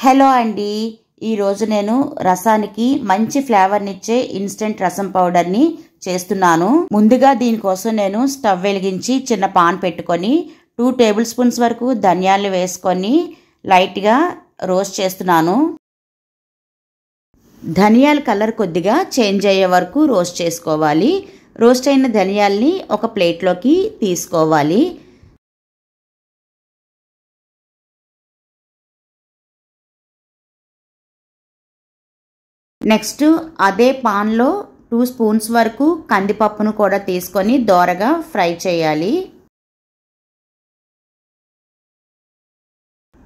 Hello అండి, ఈరోజు నేను రసానికి మంచి ఫ్లేవర్నిచ్చే ఇన్స్టెంట్ రసం పౌడర్ని చేస్తున్నాను. ముందుగా దీనికోసం నేను స్టవ్ వెలిగించి చిన్న పాన్ పెట్టుకొని 2 టేబుల్ స్పూన్స్ వరకు ధనియాలు వేసుకొని లైట్గా రోస్ట్ చేస్తున్నాను. ధనియాల కలర్ కొద్దిగా చేంజ్ అయ్యే వరకు రోస్ట్ చేసుకోవాలి. రోస్ట్ అయిన ధనియాల్ని ఒక ప్లేట్లోకి తీసుకోవాలి. నెక్స్ట్ అదే పాన్లో 2 స్పూన్స్ వరకు కందిపప్పును కూడా తీసుకొని దోరగా ఫ్రై చేయాలి.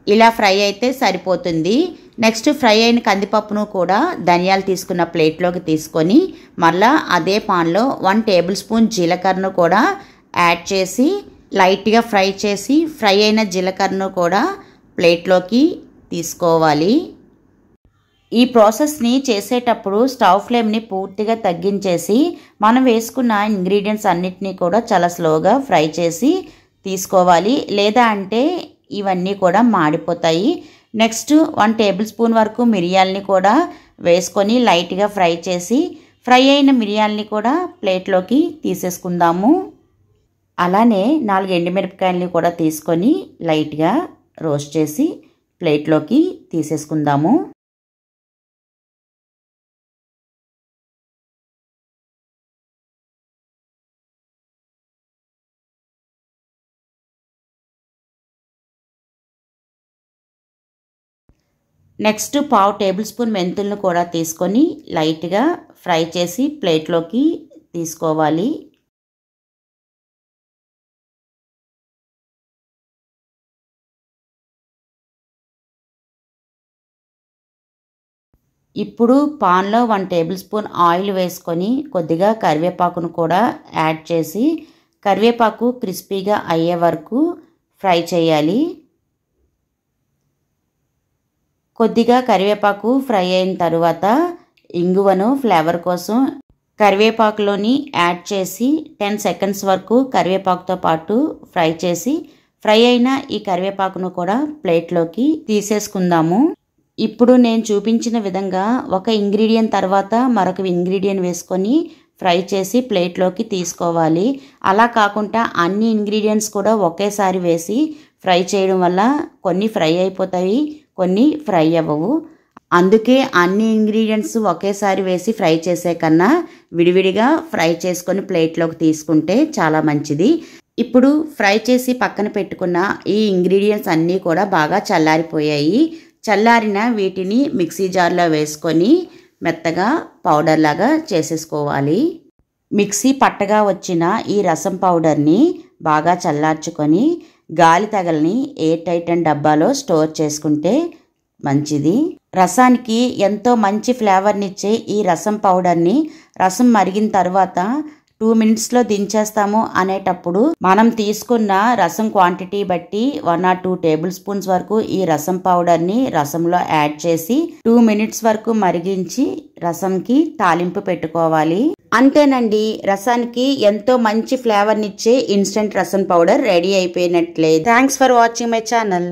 ఇలా ఫ్రై అయితే సరిపోతుంది. నెక్స్ట్ ఫ్రై అయిన కందిపప్పును కూడా ధనియాలు తీసుకున్న ప్లేట్లోకి తీసుకొని మళ్ళా అదే పాన్లో 1 టేబుల్ స్పూన్ జీలకర్రను కూడా యాడ్ చేసి లైట్గా ఫ్రై చేసి ఫ్రై అయిన జీలకర్రను కూడా ప్లేట్లోకి తీసుకోవాలి. ఈ ప్రాసెస్ని చేసేటప్పుడు స్టవ్ ఫ్లేమ్ని పూర్తిగా తగ్గించేసి మనం వేసుకున్న ఇంగ్రీడియంట్స్ అన్నిటినీ కూడా చాలా స్లోగా ఫ్రై చేసి తీసుకోవాలి, లేదా అంటే ఇవన్నీ కూడా మాడిపోతాయి. నెక్స్ట్ 1 టేబుల్ స్పూన్ వరకు మిరియాలని కూడా వేసుకొని లైట్గా ఫ్రై చేసి ఫ్రై అయిన మిరియాలని కూడా ప్లేట్లోకి తీసేసుకుందాము. అలానే 4 ఎండుమిరపకాయలని కూడా తీసుకొని లైట్గా రోస్ట్ చేసి ప్లేట్లోకి తీసేసుకుందాము. నెక్స్ట్ 1/2 టేబుల్ స్పూన్ మెంతులను కూడా తీసుకొని లైట్గా ఫ్రై చేసి ప్లేట్లోకి తీసుకోవాలి. ఇప్పుడు పాన్లో 1 టేబుల్ స్పూన్ ఆయిల్ వేసుకొని కొద్దిగా కరివేపాకును కూడా యాడ్ చేసి కరివేపాకు క్రిస్పీగా అయ్యే వరకు ఫ్రై చేయాలి. కొద్దిగా కరివేపాకు ఫ్రై అయిన తర్వాత ఇంగువను ఫ్లేవర్ కోసం కరివేపాకులోని యాడ్ చేసి 10 సెకండ్స్ వరకు కరివేపాకుతో పాటు ఫ్రై చేసి ఫ్రై అయిన ఈ కరివేపాకును కూడా ప్లేట్లోకి తీసేసుకుందాము. ఇప్పుడు నేను చూపించిన విధంగా ఒక ఇంగ్రీడియంట్ తర్వాత మరొక ఇంగ్రీడియంట్ వేసుకొని ఫ్రై చేసి ప్లేట్లోకి తీసుకోవాలి. అలా కాకుండా అన్ని ఇంగ్రీడియంట్స్ కూడా ఒకేసారి వేసి ఫ్రై చేయడం వల్ల కొన్ని ఫ్రై అయిపోతాయి, కొన్ని ఫ్రై అవ్వవు. అందుకే అన్ని ఇంగ్రీడియంట్స్ ఒకేసారి వేసి ఫ్రై చేసే కన్నా విడివిడిగా ఫ్రై చేసుకొని ప్లేట్లోకి తీసుకుంటే చాలా మంచిది. ఇప్పుడు ఫ్రై చేసి పక్కన పెట్టుకున్న ఈ ఇంగ్రీడియంట్స్ అన్నీ కూడా బాగా చల్లారిపోయాయి. చల్లారిన వీటిని మిక్సీ జార్లో వేసుకొని మెత్తగా పౌడర్ లాగా చేసేసుకోవాలి. మిక్సీ పట్టగా వచ్చిన ఈ రసం పౌడర్ని బాగా చల్లార్చుకొని గాలి తగలని ఎయిర్ టైట్ డబ్బాలో స్టోర్ చేసుకుంటే మంచిది. రసానికి ఎంతో మంచి ఫ్లేవర్నిచ్చే ఈ రసం పౌడర్ని రసం మరిగిన తర్వాత 2 మినిట్స్లో దించేస్తాము అనేటప్పుడు మనం తీసుకున్న రసం క్వాంటిటీ బట్టి 1 or 2 టేబుల్ స్పూన్స్ వరకు ఈ రసం పౌడర్ని రసంలో యాడ్ చేసి 2 మినిట్స్ వరకు మరిగించి రసంకి తాలింపు పెట్టుకోవాలి. అంతేనండి, రసానికి ఎంతో మంచి ఫ్లేవర్నిచ్చే ఇన్స్టెంట్ రసం పౌడర్ రెడీ అయిపోయినట్లే. Thanks for watching my channel.